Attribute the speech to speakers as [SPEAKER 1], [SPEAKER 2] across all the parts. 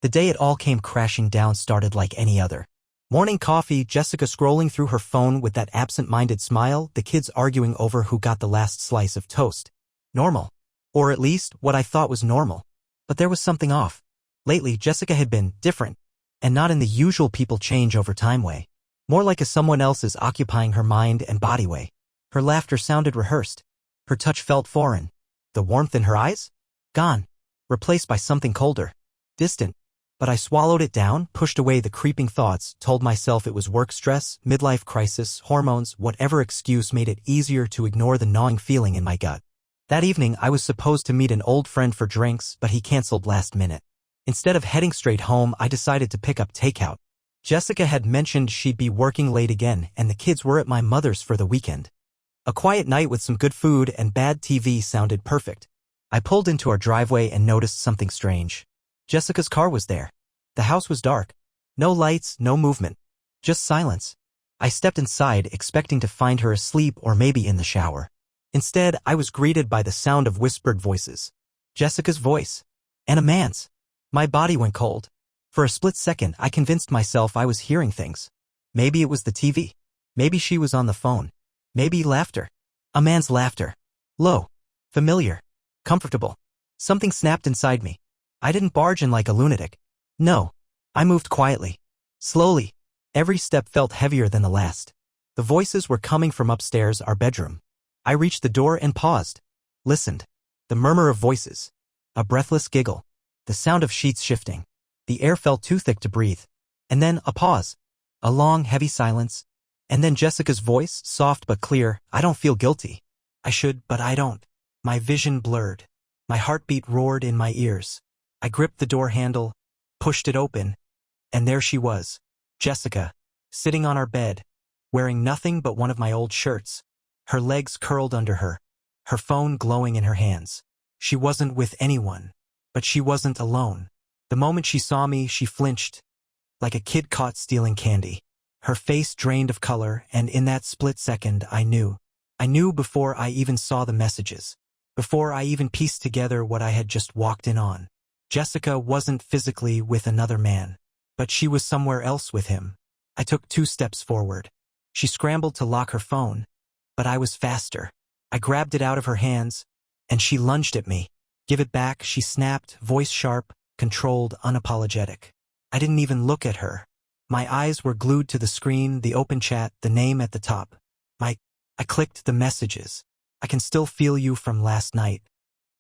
[SPEAKER 1] The day it all came crashing down started like any other. Morning coffee, Jessica scrolling through her phone with that absent-minded smile, the kids arguing over who got the last slice of toast. Normal. Or at least, what I thought was normal. But there was something off. Lately, Jessica had been different. And not in the usual people change over time way. More like a someone else is occupying her mind and body way. Her laughter sounded rehearsed. Her touch felt foreign. The warmth in her eyes? Gone. Replaced by something colder. Distant. But I swallowed it down, pushed away the creeping thoughts, told myself it was work stress, midlife crisis, hormones, whatever excuse made it easier to ignore the gnawing feeling in my gut. That evening, I was supposed to meet an old friend for drinks, but he canceled last minute. Instead of heading straight home, I decided to pick up takeout. Jessica had mentioned she'd be working late again, and the kids were at my mother's for the weekend. A quiet night with some good food and bad TV sounded perfect. I pulled into our driveway and noticed something strange. Jessica's car was there. The house was dark. No lights, no movement. Just silence. I stepped inside, expecting to find her asleep or maybe in the shower. Instead, I was greeted by the sound of whispered voices. Jessica's voice. And a man's. My body went cold. For a split second, I convinced myself I was hearing things. Maybe it was the TV. Maybe she was on the phone. Maybe laughter. A man's laughter. Low. Familiar. Comfortable. Something snapped inside me. I didn't barge in like a lunatic. No. I moved quietly. Slowly. Every step felt heavier than the last. The voices were coming from upstairs, our bedroom. I reached the door and paused. Listened. The murmur of voices. A breathless giggle. The sound of sheets shifting. The air felt too thick to breathe. And then a pause. A long, heavy silence. And then Jessica's voice, soft but clear. I don't feel guilty. I should, but I don't. My vision blurred. My heartbeat roared in my ears. I gripped the door handle, pushed it open, and there she was, Jessica, sitting on our bed, wearing nothing but one of my old shirts, her legs curled under her phone glowing in her hands. She wasn't with anyone, but she wasn't alone. The moment she saw me, she flinched, like a kid caught stealing candy. Her face drained of color, and in that split second, I knew. I knew before I even saw the messages, before I even pieced together what I had just walked in on. Jessica wasn't physically with another man, but she was somewhere else with him. I took 2 steps forward. She scrambled to lock her phone, but I was faster. I grabbed it out of her hands, and she lunged at me. Give it back, she snapped, voice sharp, controlled, unapologetic. I didn't even look at her. My eyes were glued to the screen, the open chat, the name at the top. I clicked the messages. I can still feel you from last night.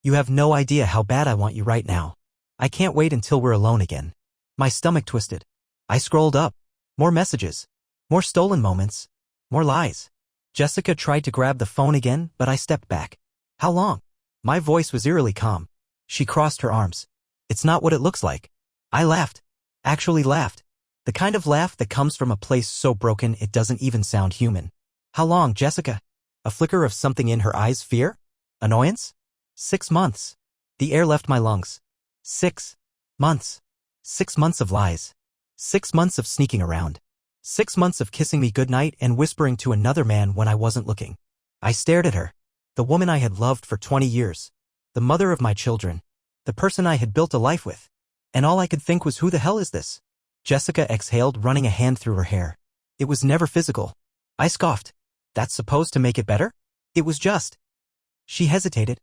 [SPEAKER 1] You have no idea how bad I want you right now. I can't wait until we're alone again. My stomach twisted. I scrolled up. More messages. More stolen moments. More lies. Jessica tried to grab the phone again, but I stepped back. How long? My voice was eerily calm. She crossed her arms. It's not what it looks like. I laughed. Actually laughed. The kind of laugh that comes from a place so broken it doesn't even sound human. How long, Jessica? A flicker of something in her eyes, fear? Annoyance? 6 months. The air left my lungs. 6 months. 6 months of lies. 6 months of sneaking around. 6 months of kissing me goodnight and whispering to another man when I wasn't looking. I stared at her. The woman I had loved for 20 years. The mother of my children. The person I had built a life with. And all I could think was, who the hell is this? Jessica exhaled, running a hand through her hair. It was never physical. I scoffed. That's supposed to make it better? It was just. She hesitated.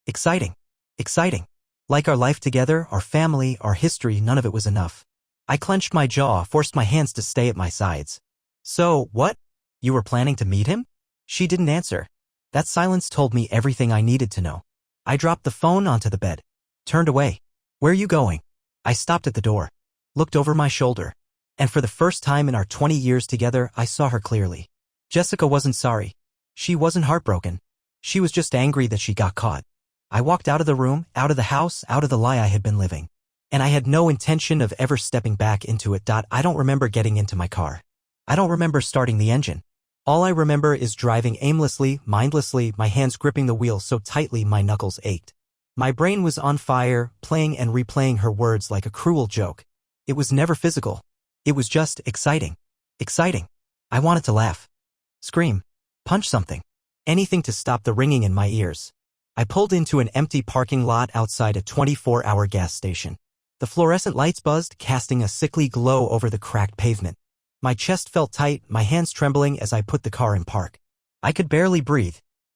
[SPEAKER 1] Exciting. Exciting. Like our life together, our family, our history, none of it was enough. I clenched my jaw, forced my hands to stay at my sides. So, what? You were planning to meet him? She didn't answer. That silence told me everything I needed to know. I dropped the phone onto the bed. Turned away. Where are you going? I stopped at the door. Looked over my shoulder. And for the first time in our 20 years together, I saw her clearly. Jessica wasn't sorry. She wasn't heartbroken. She was just angry that she got caught. I walked out of the room, out of the house, out of the lie I had been living. And I had no intention of ever stepping back into it. I don't remember getting into my car. I don't remember starting the engine. All I remember is driving aimlessly, mindlessly, my hands gripping the wheel so tightly my knuckles ached. My brain was on fire, playing and replaying her words like a cruel joke. It was never physical. It was just exciting. Exciting. I wanted to laugh. Scream. Punch something. Anything to stop the ringing in my ears. I pulled into an empty parking lot outside a 24-hour gas station. The fluorescent lights buzzed, casting a sickly glow over the cracked pavement. My chest felt tight, my hands trembling as I put the car in park. I could barely breathe.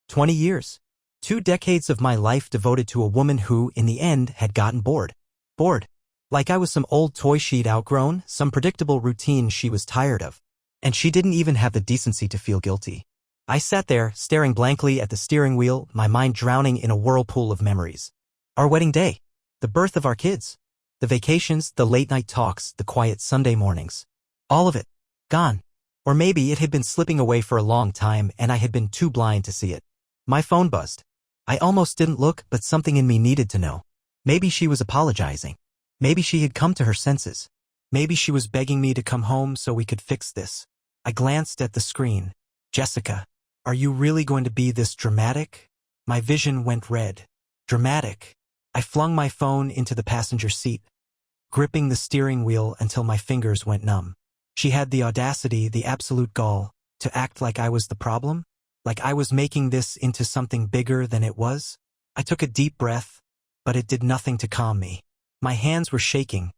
[SPEAKER 1] 20 years. 2 decades of my life devoted to a woman who, in the end, had gotten bored. Bored. Like I was some old toy she'd outgrown, some predictable routine she was tired of. And she didn't even have the decency to feel guilty. I sat there, staring blankly at the steering wheel, my mind drowning in a whirlpool of memories. Our wedding day. The birth of our kids. The vacations, the late-night talks, the quiet Sunday mornings. All of it. Gone. Or maybe it had been slipping away for a long time and I had been too blind to see it. My phone buzzed. I almost didn't look, but something in me needed to know. Maybe she was apologizing. Maybe she had come to her senses. Maybe she was begging me to come home so we could fix this. I glanced at the screen. Jessica, are you really going to be this dramatic? My vision went red. Dramatic. I flung my phone into the passenger seat, gripping the steering wheel until my fingers went numb. She had the audacity, the absolute gall, to act like I was the problem, like I was making this into something bigger than it was. I took a deep breath, but it did nothing to calm me. My hands were shaking,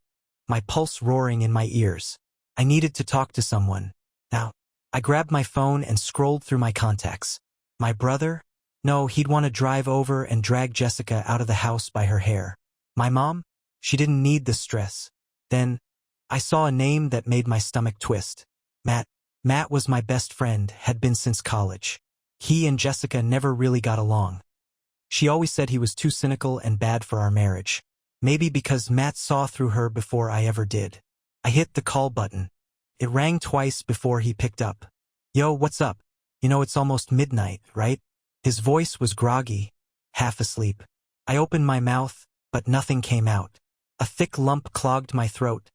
[SPEAKER 1] my pulse roaring in my ears. I needed to talk to someone. Now, I grabbed my phone and scrolled through my contacts. My brother? No, he'd want to drive over and drag Jessica out of the house by her hair. My mom? She didn't need the stress. Then, I saw a name that made my stomach twist. Matt. Matt was my best friend, had been since college. He and Jessica never really got along. She always said he was too cynical and bad for our marriage. Maybe because Matt saw through her before I ever did. I hit the call button. It rang twice before he picked up. Yo, what's up? You know it's almost midnight, right? His voice was groggy, half asleep. I opened my mouth, but nothing came out. A thick lump clogged my throat,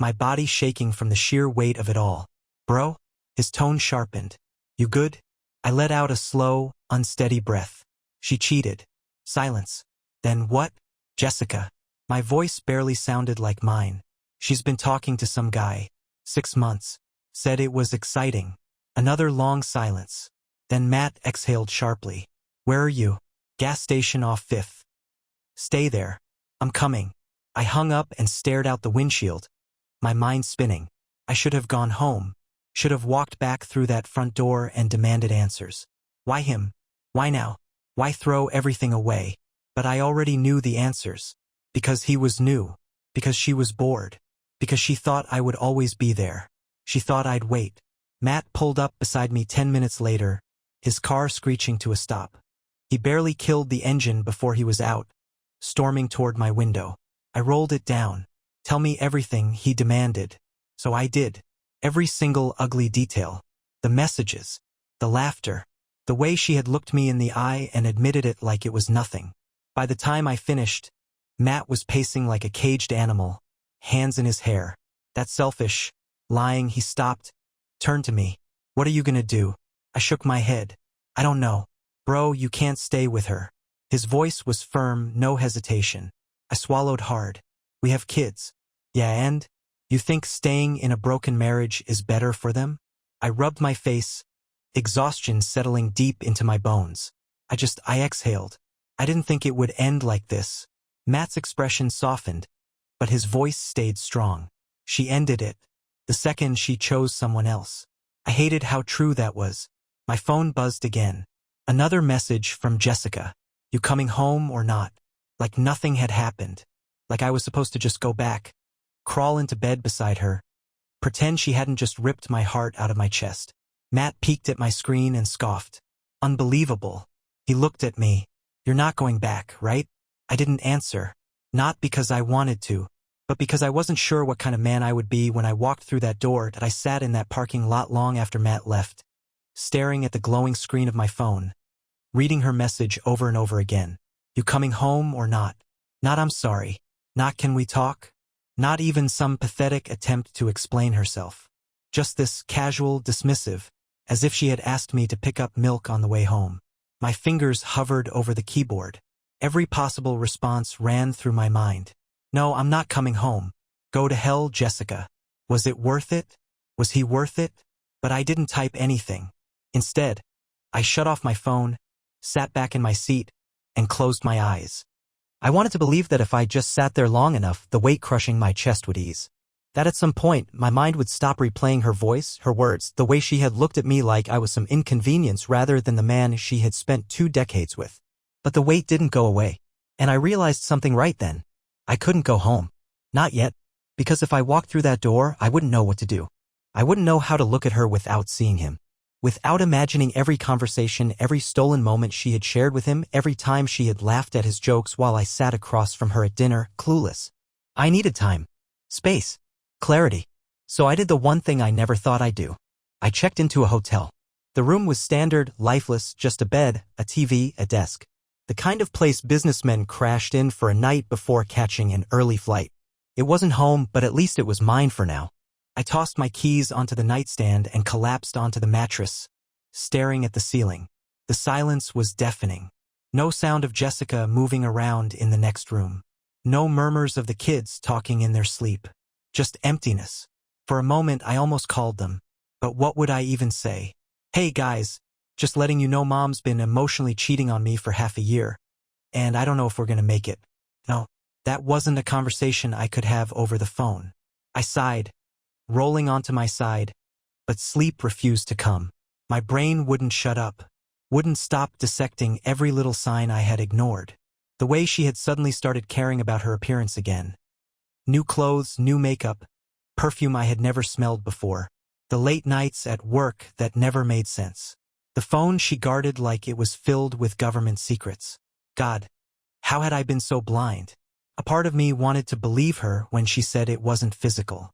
[SPEAKER 1] my body shaking from the sheer weight of it all. Bro? His tone sharpened. You good? I let out a slow, unsteady breath. She cheated. Silence. Then what? Jessica. My voice barely sounded like mine. She's been talking to some guy. 6 months. Said it was exciting. Another long silence. Then Matt exhaled sharply. Where are you? Gas station off 5th. Stay there. I'm coming. I hung up and stared out the windshield, my mind spinning. I should have gone home. Should have walked back through that front door and demanded answers. Why him? Why now? Why throw everything away? But I already knew the answers. Because he was new. Because she was bored. Because she thought I would always be there. She thought I'd wait. Matt pulled up beside me 10 minutes later, his car screeching to a stop. He barely killed the engine before he was out, storming toward my window. I rolled it down. Tell me everything, he demanded. So I did. Every single ugly detail. The messages. The laughter. The way she had looked me in the eye and admitted it like it was nothing. By the time I finished, Matt was pacing like a caged animal, hands in his hair. That selfish, lying. He stopped, turned to me. What are you gonna do? I shook my head. I don't know. Bro, you can't stay with her. His voice was firm, no hesitation. I swallowed hard. We have kids. Yeah, and? You think staying in a broken marriage is better for them? I rubbed my face, exhaustion settling deep into my bones. I exhaled. I didn't think it would end like this. Matt's expression softened, but his voice stayed strong. She ended it, the second she chose someone else. I hated how true that was. My phone buzzed again. Another message from Jessica. You coming home or not? Like nothing had happened. Like I was supposed to just go back, crawl into bed beside her, pretend she hadn't just ripped my heart out of my chest. Matt peeked at my screen and scoffed. Unbelievable. He looked at me. You're not going back, right? I didn't answer. Not because I wanted to, but because I wasn't sure what kind of man I would be when I walked through that door. That I sat in that parking lot long after Matt left, staring at the glowing screen of my phone, reading her message over and over again. You coming home or not? Not I'm sorry. Not can we talk? Not even some pathetic attempt to explain herself. Just this casual, dismissive, as if she had asked me to pick up milk on the way home. My fingers hovered over the keyboard. Every possible response ran through my mind. No, I'm not coming home. Go to hell, Jessica. Was it worth it? Was he worth it? But I didn't type anything. Instead, I shut off my phone, sat back in my seat, and closed my eyes. I wanted to believe that if I just sat there long enough, the weight crushing my chest would ease. That at some point, my mind would stop replaying her voice, her words, the way she had looked at me like I was some inconvenience rather than the man she had spent 2 decades with. But the weight didn't go away. And I realized something right then. I couldn't go home. Not yet. Because if I walked through that door, I wouldn't know what to do. I wouldn't know how to look at her without seeing him. Without imagining every conversation, every stolen moment she had shared with him, every time she had laughed at his jokes while I sat across from her at dinner, clueless. I needed time. Space. Clarity. So I did the one thing I never thought I'd do. I checked into a hotel. The room was standard, lifeless, just a bed, a TV, a desk. The kind of place businessmen crashed in for a night before catching an early flight. It wasn't home, but at least it was mine for now. I tossed my keys onto the nightstand and collapsed onto the mattress, staring at the ceiling. The silence was deafening. No sound of Jessica moving around in the next room. No murmurs of the kids talking in their sleep. Just emptiness. For a moment, I almost called them. But what would I even say? Hey guys, just letting you know Mom's been emotionally cheating on me for half a year. And I don't know if we're gonna make it. No, that wasn't a conversation I could have over the phone. I sighed, rolling onto my side, but sleep refused to come. My brain wouldn't shut up, wouldn't stop dissecting every little sign I had ignored. The way she had suddenly started caring about her appearance again. New clothes, new makeup, perfume I had never smelled before. The late nights at work that never made sense. The phone she guarded like it was filled with government secrets. God, how had I been so blind? A part of me wanted to believe her when she said it wasn't physical.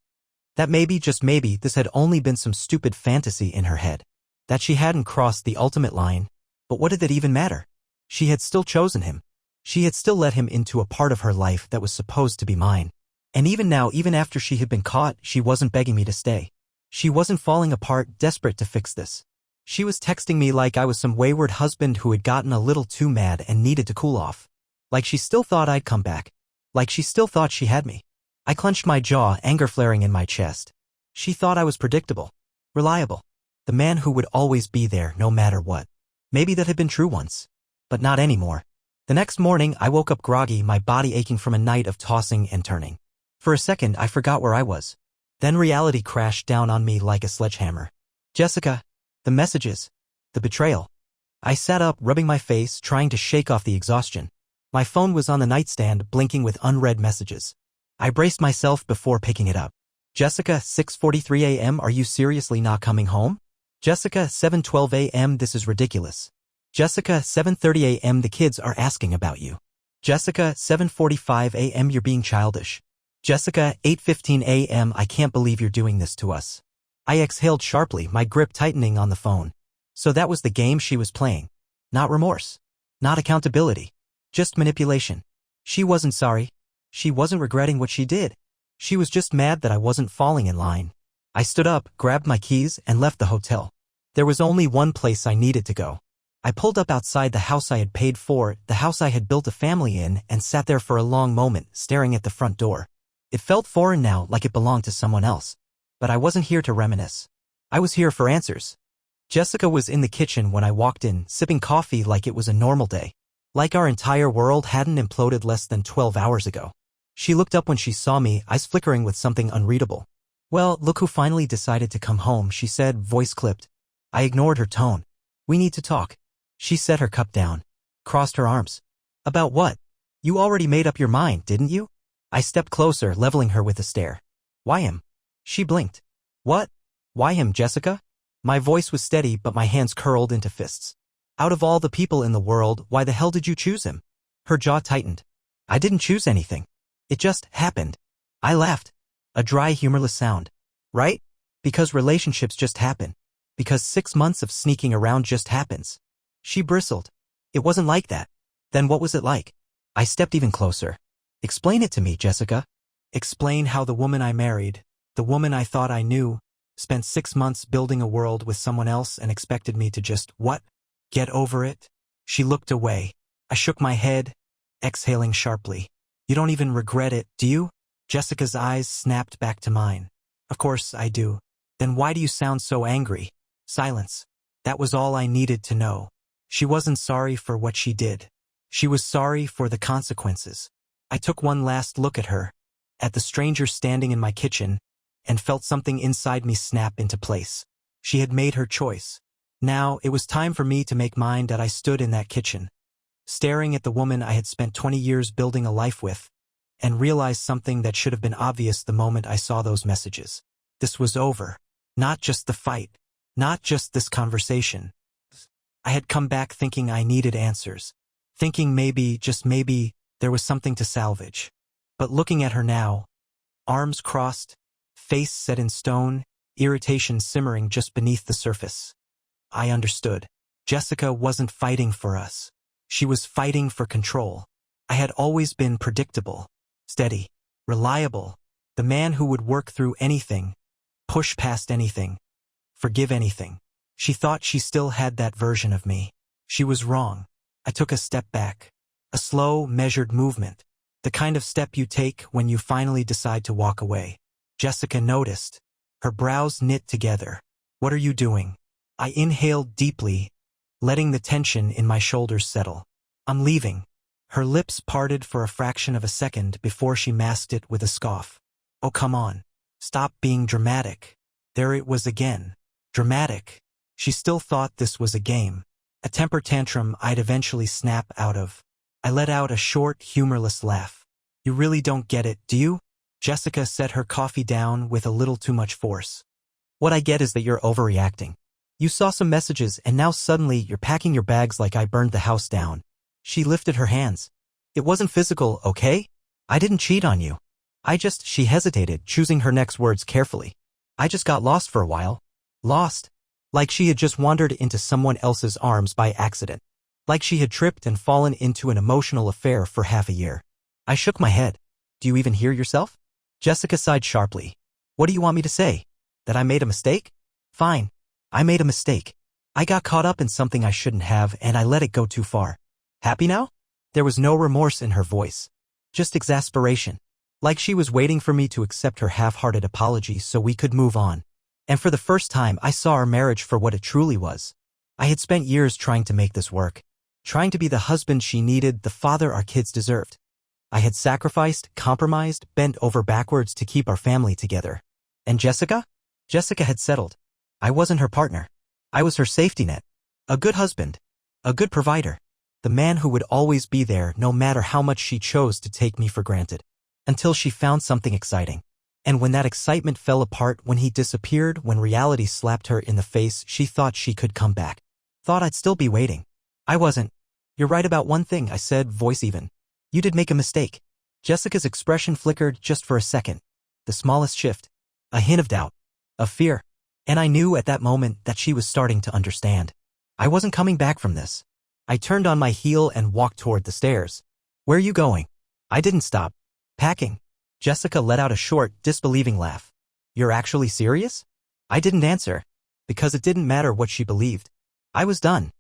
[SPEAKER 1] That maybe, just maybe, this had only been some stupid fantasy in her head. That she hadn't crossed the ultimate line. But what did it even matter? She had still chosen him. She had still let him into a part of her life that was supposed to be mine. And even now, even after she had been caught, she wasn't begging me to stay. She wasn't falling apart, desperate to fix this. She was texting me like I was some wayward husband who had gotten a little too mad and needed to cool off. Like she still thought I'd come back. Like she still thought she had me. I clenched my jaw, anger flaring in my chest. She thought I was predictable. Reliable. The man who would always be there, no matter what. Maybe that had been true once. But not anymore. The next morning, I woke up groggy, my body aching from a night of tossing and turning. For a second, I forgot where I was. Then reality crashed down on me like a sledgehammer. Jessica. The messages. The betrayal. I sat up, rubbing my face, trying to shake off the exhaustion. My phone was on the nightstand, blinking with unread messages. I braced myself before picking it up. Jessica, 6:43 a.m. Are you seriously not coming home? Jessica, 7:12 a.m. This is ridiculous. Jessica, 7:30 a.m. The kids are asking about you. Jessica, 7:45 a.m. You're being childish. Jessica, 8:15 a.m. I can't believe you're doing this to us. I exhaled sharply, my grip tightening on the phone. So that was the game she was playing. Not remorse. Not accountability. Just manipulation. She wasn't sorry. She wasn't regretting what she did. She was just mad that I wasn't falling in line. I stood up, grabbed my keys, and left the hotel. There was only one place I needed to go. I pulled up outside the house I had paid for, the house I had built a family in, and sat there for a long moment, staring at the front door. It felt foreign now, like it belonged to someone else. But I wasn't here to reminisce. I was here for answers. Jessica was in the kitchen when I walked in, sipping coffee like it was a normal day. Like our entire world hadn't imploded less than 12 hours ago. She looked up when she saw me, eyes flickering with something unreadable. Well, look who finally decided to come home, she said, voice clipped. I ignored her tone. We need to talk. She set her cup down. Crossed her arms. About what? You already made up your mind, didn't you? I stepped closer, leveling her with a stare. Why him? She blinked. What? Why him, Jessica? My voice was steady, but my hands curled into fists. Out of all the people in the world, why the hell did you choose him? Her jaw tightened. I didn't choose anything. It just happened. I laughed. A dry, humorless sound. Right? Because relationships just happen. Because 6 months of sneaking around just happens. She bristled. It wasn't like that. Then what was it like? I stepped even closer. Explain it to me, Jessica. Explain how the woman I married, the woman I thought I knew, spent 6 months building a world with someone else and expected me to just, what? Get over it? She looked away. I shook my head, exhaling sharply. You don't even regret it, do you? Jessica's eyes snapped back to mine. Of course I do. Then why do you sound so angry? Silence. That was all I needed to know. She wasn't sorry for what she did. She was sorry for the consequences. I took one last look at her, at the stranger standing in my kitchen, and felt something inside me snap into place. She had made her choice. Now, it was time for me to make mine. That I stood in that kitchen, staring at the woman I had spent 20 years building a life with, and realized something that should have been obvious the moment I saw those messages. This was over. Not just the fight. Not just this conversation. I had come back thinking I needed answers. Thinking maybe, just maybe, there was something to salvage. But looking at her now, arms crossed, face set in stone, irritation simmering just beneath the surface, I understood. Jessica wasn't fighting for us. She was fighting for control. I had always been predictable, steady, reliable, the man who would work through anything, push past anything, forgive anything. She thought she still had that version of me. She was wrong. I took a step back. A slow, measured movement. The kind of step you take when you finally decide to walk away. Jessica noticed. Her brows knit together. What are you doing? I inhaled deeply, letting the tension in my shoulders settle. I'm leaving. Her lips parted for a fraction of a second before she masked it with a scoff. Oh, come on. Stop being dramatic. There it was again. Dramatic. She still thought this was a game. A temper tantrum I'd eventually snap out of. I let out a short, humorless laugh. You really don't get it, do you? Jessica set her coffee down with a little too much force. What I get is that you're overreacting. You saw some messages and now suddenly you're packing your bags like I burned the house down. She lifted her hands. It wasn't physical, okay? I didn't cheat on you. She hesitated, choosing her next words carefully. I just got lost for a while. Lost? Like she had just wandered into someone else's arms by accident. Like she had tripped and fallen into an emotional affair for half a year. I shook my head. Do you even hear yourself? Jessica sighed sharply. What do you want me to say? That I made a mistake? Fine. I made a mistake. I got caught up in something I shouldn't have and I let it go too far. Happy now? There was no remorse in her voice. Just exasperation. Like she was waiting for me to accept her half-hearted apology so we could move on. And for the first time I saw our marriage for what it truly was. I had spent years trying to make this work. Trying to be the husband she needed, the father our kids deserved. I had sacrificed, compromised, bent over backwards to keep our family together. And Jessica? Jessica had settled. I wasn't her partner. I was her safety net. A good husband. A good provider. The man who would always be there no matter how much she chose to take me for granted. Until she found something exciting. And when that excitement fell apart, when he disappeared, when reality slapped her in the face, she thought she could come back. Thought I'd still be waiting. I wasn't. You're right about one thing, I said, voice even. You did make a mistake. Jessica's expression flickered just for a second. The smallest shift. A hint of doubt. Of fear. And I knew at that moment that she was starting to understand. I wasn't coming back from this. I turned on my heel and walked toward the stairs. Where are you going? I didn't stop. Packing. Jessica let out a short, disbelieving laugh. You're actually serious? I didn't answer. Because it didn't matter what she believed. I was done.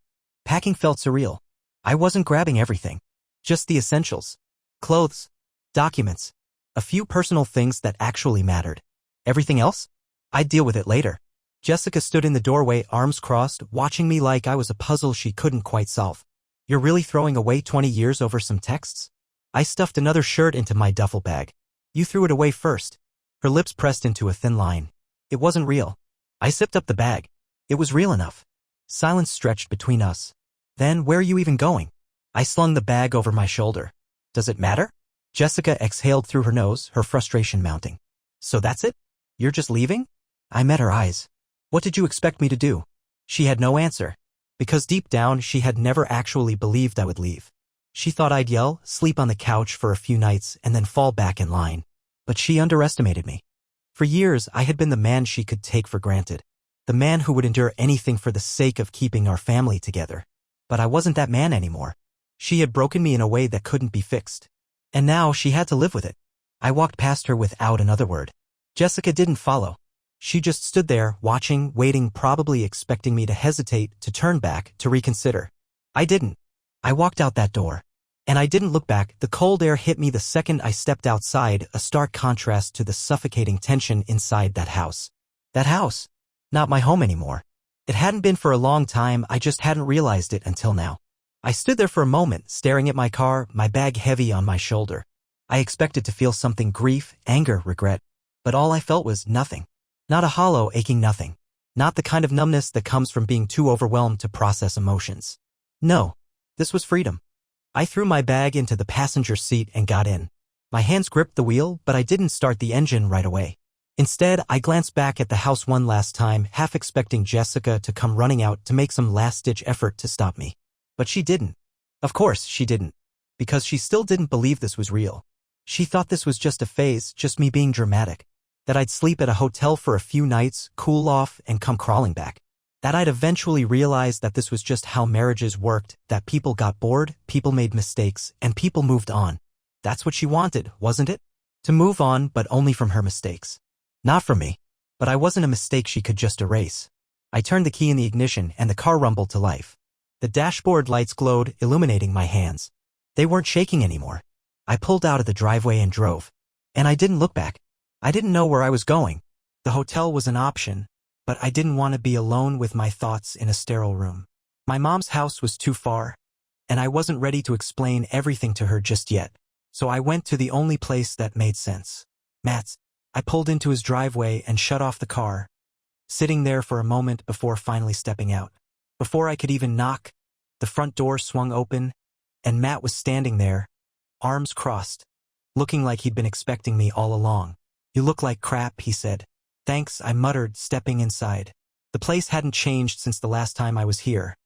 [SPEAKER 1] Packing felt surreal. I wasn't grabbing everything. Just the essentials. Clothes. Documents. A few personal things that actually mattered. Everything else? I'd deal with it later. Jessica stood in the doorway, arms crossed, watching me like I was a puzzle she couldn't quite solve. You're really throwing away 20 years over some texts? I stuffed another shirt into my duffel bag. You threw it away first. Her lips pressed into a thin line. It wasn't real. I zipped up the bag. It was real enough. Silence stretched between us. Then, where are you even going? I slung the bag over my shoulder. Does it matter? Jessica exhaled through her nose, her frustration mounting. So that's it? You're just leaving? I met her eyes. What did you expect me to do? She had no answer. Because deep down, she had never actually believed I would leave. She thought I'd yell, sleep on the couch for a few nights, and then fall back in line. But she underestimated me. For years, I had been the man she could take for granted. The man who would endure anything for the sake of keeping our family together. But I wasn't that man anymore. She had broken me in a way that couldn't be fixed. And now she had to live with it. I walked past her without another word. Jessica didn't follow. She just stood there, watching, waiting, probably expecting me to hesitate, to turn back, to reconsider. I didn't. I walked out that door. And I didn't look back. The cold air hit me the second I stepped outside, a stark contrast to the suffocating tension inside that house. That house. Not my home anymore. It hadn't been for a long time, I just hadn't realized it until now. I stood there for a moment, staring at my car, my bag heavy on my shoulder. I expected to feel something: grief, anger, regret. But all I felt was nothing. Not a hollow, aching nothing. Not the kind of numbness that comes from being too overwhelmed to process emotions. No. This was freedom. I threw my bag into the passenger seat and got in. My hands gripped the wheel, but I didn't start the engine right away. Instead, I glanced back at the house one last time, half expecting Jessica to come running out to make some last-ditch effort to stop me. But she didn't. Of course, she didn't. Because she still didn't believe this was real. She thought this was just a phase, just me being dramatic. That I'd sleep at a hotel for a few nights, cool off, and come crawling back. That I'd eventually realize that this was just how marriages worked, that people got bored, people made mistakes, and people moved on. That's what she wanted, wasn't it? To move on, but only from her mistakes. Not from me. But I wasn't a mistake she could just erase. I turned the key in the ignition and the car rumbled to life. The dashboard lights glowed, illuminating my hands. They weren't shaking anymore. I pulled out of the driveway and drove. And I didn't look back. I didn't know where I was going. The hotel was an option, but I didn't want to be alone with my thoughts in a sterile room. My mom's house was too far, and I wasn't ready to explain everything to her just yet. So I went to the only place that made sense. Matt's. I pulled into his driveway and shut off the car, sitting there for a moment before finally stepping out. Before I could even knock, the front door swung open, and Matt was standing there, arms crossed, looking like he'd been expecting me all along. "You look like crap," he said. "Thanks," I muttered, stepping inside. The place hadn't changed since the last time I was here.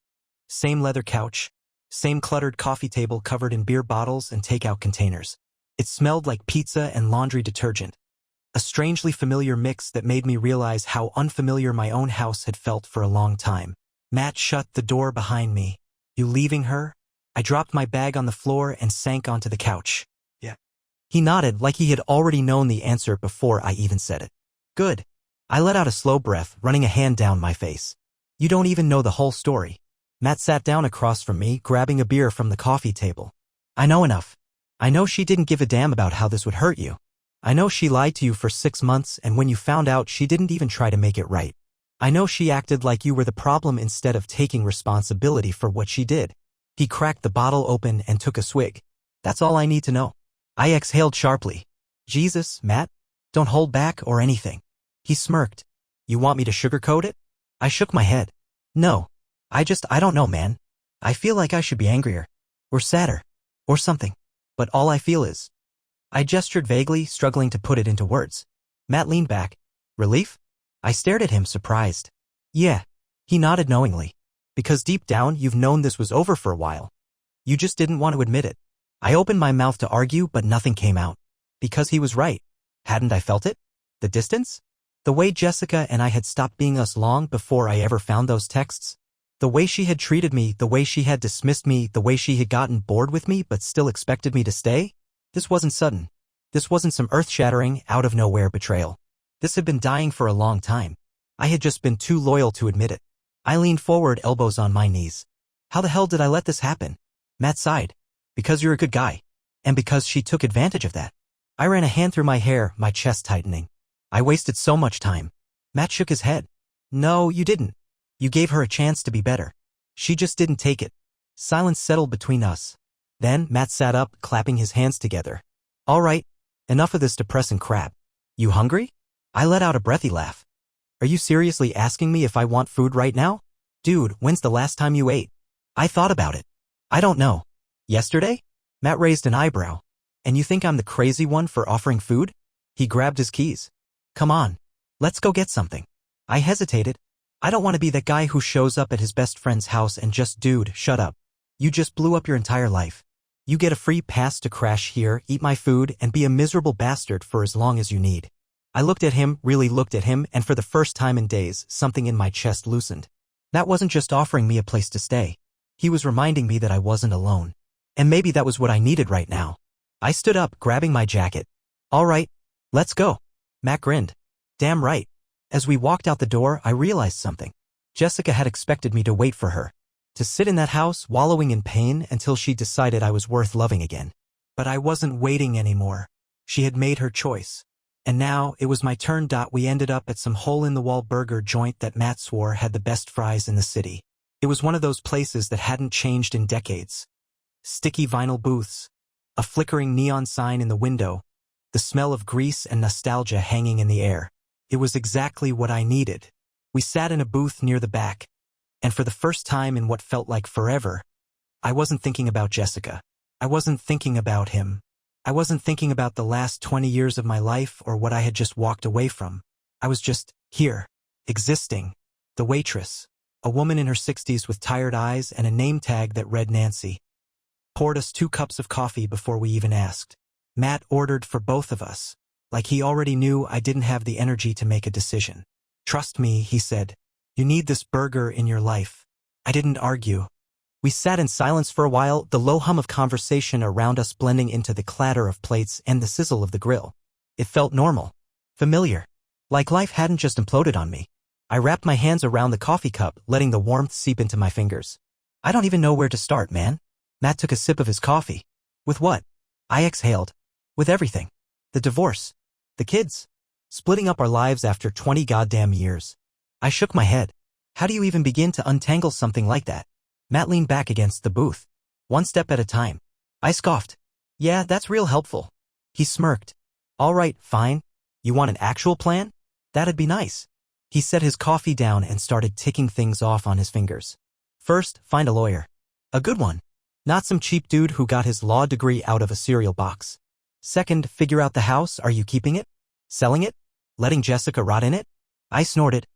[SPEAKER 1] Same leather couch, same cluttered coffee table covered in beer bottles and takeout containers. It smelled like pizza and laundry detergent. A strangely familiar mix that made me realize how unfamiliar my own house had felt for a long time. Matt shut the door behind me. "You leaving her?" I dropped my bag on the floor and sank onto the couch. "Yeah." He nodded like he had already known the answer before I even said it. "Good." I let out a slow breath, running a hand down my face. "You don't even know the whole story." Matt sat down across from me, grabbing a beer from the coffee table. "I know enough. I know she didn't give a damn about how this would hurt you. I know she lied to you for 6 months, and when you found out, she didn't even try to make it right. I know she acted like you were the problem instead of taking responsibility for what she did." He cracked the bottle open and took a swig. "That's all I need to know." I exhaled sharply. "Jesus, Matt, don't hold back or anything." He smirked. "You want me to sugarcoat it?" I shook my head. "No. I don't know, man. I feel like I should be angrier. Or sadder. Or something. But all I feel is..." I gestured vaguely, struggling to put it into words. Matt leaned back. "Relief?" I stared at him, surprised. "Yeah." He nodded knowingly. "Because deep down, you've known this was over for a while. You just didn't want to admit it." I opened my mouth to argue, but nothing came out. Because he was right. Hadn't I felt it? The distance? The way Jessica and I had stopped being us long before I ever found those texts? The way she had treated me, the way she had dismissed me, the way she had gotten bored with me but still expected me to stay? This wasn't sudden. This wasn't some earth-shattering, out-of-nowhere betrayal. This had been dying for a long time. I had just been too loyal to admit it. I leaned forward, elbows on my knees. "How the hell did I let this happen?" Matt sighed. "Because you're a good guy. And because she took advantage of that." I ran a hand through my hair, my chest tightening. "I wasted so much time." Matt shook his head. "No, you didn't. You gave her a chance to be better. She just didn't take it." Silence settled between us. Then Matt sat up, clapping his hands together. "All right, enough of this depressing crap. You hungry?" I let out a breathy laugh. "Are you seriously asking me if I want food right now? Dude, when's the last time you ate?" I thought about it. "I don't know. Yesterday?" Matt raised an eyebrow. "And you think I'm the crazy one for offering food?" He grabbed his keys. "Come on. Let's go get something." I hesitated. I don't want to be that guy who shows up at his best friend's house and just, "Dude, shut up. You just blew up your entire life. You get a free pass to crash here, eat my food, and be a miserable bastard for as long as you need." I looked at him, really looked at him, and for the first time in days, something in my chest loosened. That wasn't just offering me a place to stay. He was reminding me that I wasn't alone. And maybe that was what I needed right now. I stood up, grabbing my jacket. "All right, let's go." Matt grinned. "Damn right." As we walked out the door, I realized something. Jessica had expected me to wait for her. To sit in that house, wallowing in pain until she decided I was worth loving again. But I wasn't waiting anymore. She had made her choice. And now, it was my turn. We ended up at some hole-in-the-wall burger joint that Matt swore had the best fries in the city. It was one of those places that hadn't changed in decades. Sticky vinyl booths, a flickering neon sign in the window, the smell of grease and nostalgia hanging in the air. It was exactly what I needed. We sat in a booth near the back, and for the first time in what felt like forever, I wasn't thinking about Jessica. I wasn't thinking about him. I wasn't thinking about the last 20 years of my life or what I had just walked away from. I was just here, existing. The waitress, a woman in her 60s with tired eyes and a name tag that read Nancy, poured us 2 cups of coffee before we even asked. Matt ordered for both of us, like he already knew I didn't have the energy to make a decision. "Trust me," he said. "You need this burger in your life." I didn't argue. We sat in silence for a while, the low hum of conversation around us blending into the clatter of plates and the sizzle of the grill. It felt normal, familiar, like life hadn't just imploded on me. I wrapped my hands around the coffee cup, letting the warmth seep into my fingers. "I don't even know where to start, man." Matt took a sip of his coffee. "With what?" I exhaled. "With everything. The divorce. The kids. Splitting up our lives after 20 goddamn years." I shook my head. "How do you even begin to untangle something like that?" Matt leaned back against the booth. "One step at a time." I scoffed. "Yeah, that's real helpful." He smirked. "All right, fine. You want an actual plan? That'd be nice." He set his coffee down and started ticking things off on his fingers. "First, find a lawyer. A good one. Not some cheap dude who got his law degree out of a cereal box. Second, figure out the house. Are you keeping it? Selling it? Letting Jessica rot in it?" I snorted.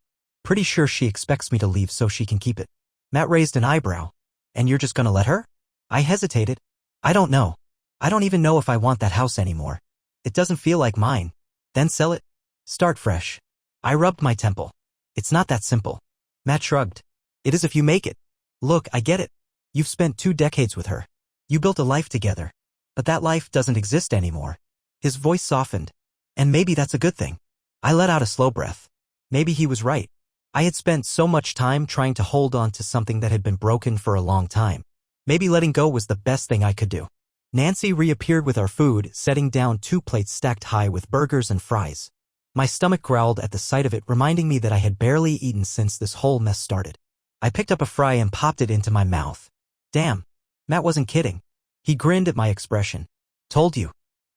[SPEAKER 1] "Pretty sure she expects me to leave so she can keep it." Matt raised an eyebrow. "And you're just gonna let her?" I hesitated. "I don't know. I don't even know if I want that house anymore. It doesn't feel like mine." "Then sell it. Start fresh." I rubbed my temple. "It's not that simple." Matt shrugged. "It is if you make it. Look, I get it. You've spent 2 decades with her. You built a life together. But that life doesn't exist anymore." His voice softened. "And maybe that's a good thing." I let out a slow breath. Maybe he was right. I had spent so much time trying to hold on to something that had been broken for a long time. Maybe letting go was the best thing I could do. Nancy reappeared with our food, setting down 2 plates stacked high with burgers and fries. My stomach growled at the sight of it, reminding me that I had barely eaten since this whole mess started. I picked up a fry and popped it into my mouth. Damn, Matt wasn't kidding. He grinned at my expression. "Told you."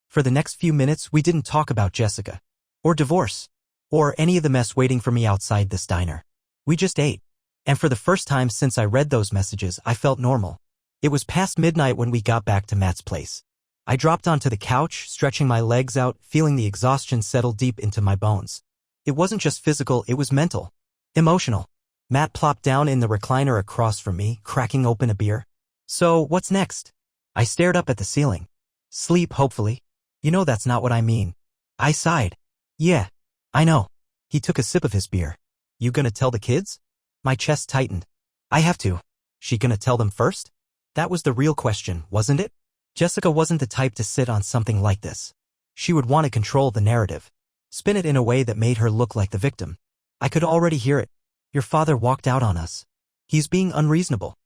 [SPEAKER 1] For the next few minutes, we didn't talk about Jessica, or divorce, or any of the mess waiting for me outside this diner. We just ate. And for the first time since I read those messages, I felt normal. It was past midnight when we got back to Matt's place. I dropped onto the couch, stretching my legs out, feeling the exhaustion settle deep into my bones. It wasn't just physical, it was mental. Emotional. Matt plopped down in the recliner across from me, cracking open a beer. "So, what's next?" I stared up at the ceiling. "Sleep, hopefully." "You know that's not what I mean." I sighed. "Yeah, I know." He took a sip of his beer. "You gonna tell the kids?" My chest tightened. "I have to." "She gonna tell them first?" That was the real question, wasn't it? Jessica wasn't the type to sit on something like this. She would want to control the narrative, spin it in a way that made her look like the victim. I could already hear it. "Your father walked out on us. He's being unreasonable.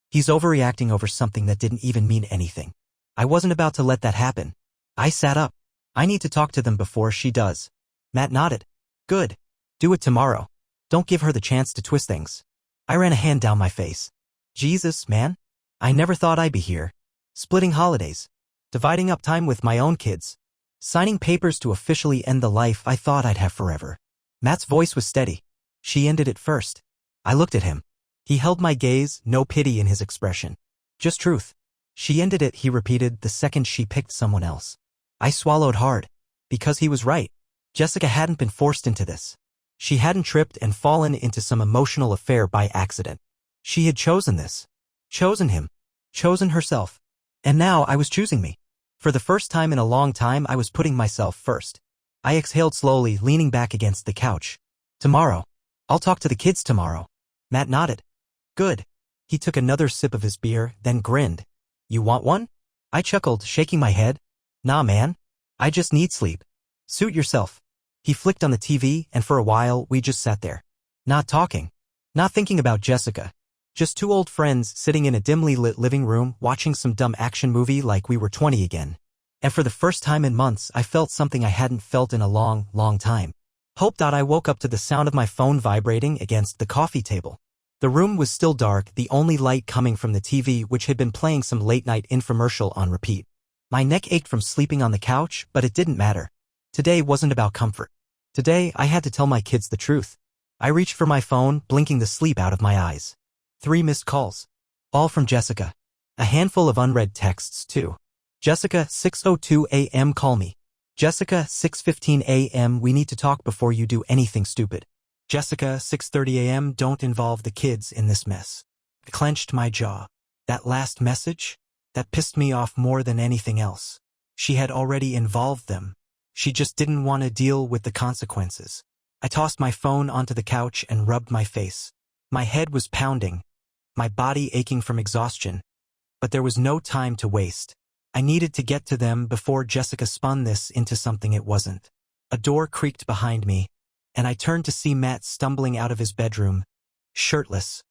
[SPEAKER 1] He's overreacting over something that didn't even mean anything." I wasn't about to let that happen. I sat up. "I need to talk to them before she does." Matt nodded. "Good. Do it tomorrow. Don't give her the chance to twist things." I ran a hand down my face. Jesus, man. I never thought I'd be here. Splitting holidays. Dividing up time with my own kids. Signing papers to officially end the life I thought I'd have forever. Matt's voice was steady. "She ended it first." I looked at him. He held my gaze, no pity in his expression. Just truth. "She ended it," he repeated, "the second she picked someone else." I swallowed hard. Because he was right. Jessica hadn't been forced into this. She hadn't tripped and fallen into some emotional affair by accident. She had chosen this. Chosen him. Chosen herself. And now I was choosing me. For the first time in a long time, I was putting myself first. I exhaled slowly, leaning back against the couch. "Tomorrow. I'll talk to the kids tomorrow." Matt nodded. "Good." He took another sip of his beer, then grinned. "You want one?" I chuckled, shaking my head. "Nah, man. I just need sleep." "Suit yourself." He flicked on the TV, and for a while, we just sat there. Not talking. Not thinking about Jessica. Just 2 old friends sitting in a dimly lit living room, watching some dumb action movie like we were 20 again. And for the first time in months, I felt something I hadn't felt in a long, long time. Hope. I woke up to the sound of my phone vibrating against the coffee table. The room was still dark, the only light coming from the TV which had been playing some late-night infomercial on repeat. My neck ached from sleeping on the couch, but it didn't matter. Today wasn't about comfort. Today, I had to tell my kids the truth. I reached for my phone, blinking the sleep out of my eyes. 3 missed calls. All from Jessica. A handful of unread texts, too. Jessica, 6:02 a.m. call me. Jessica, 6:15 a.m. we need to talk before you do anything stupid. Jessica, 6:30 a.m. don't involve the kids in this mess. I clenched my jaw. That last message? That pissed me off more than anything else. She had already involved them. She just didn't want to deal with the consequences. I tossed my phone onto the couch and rubbed my face. My head was pounding, my body aching from exhaustion. But there was no time to waste. I needed to get to them before Jessica spun this into something it wasn't. A door creaked behind me, and I turned to see Matt stumbling out of his bedroom, shirtless,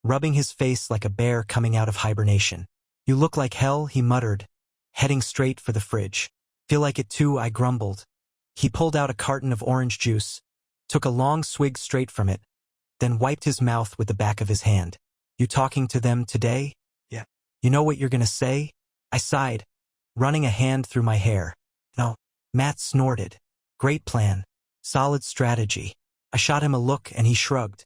[SPEAKER 1] rubbing his face like a bear coming out of hibernation. You look like hell, he muttered, heading straight for the fridge. Feel like it too, I grumbled. He pulled out a carton of orange juice, took a long swig straight from it, then wiped his mouth with the back of his hand. You talking to them today? Yeah. You know what you're gonna say? I sighed, running a hand through my hair. No. Matt snorted. Great plan. Solid strategy. I shot him a look and he shrugged.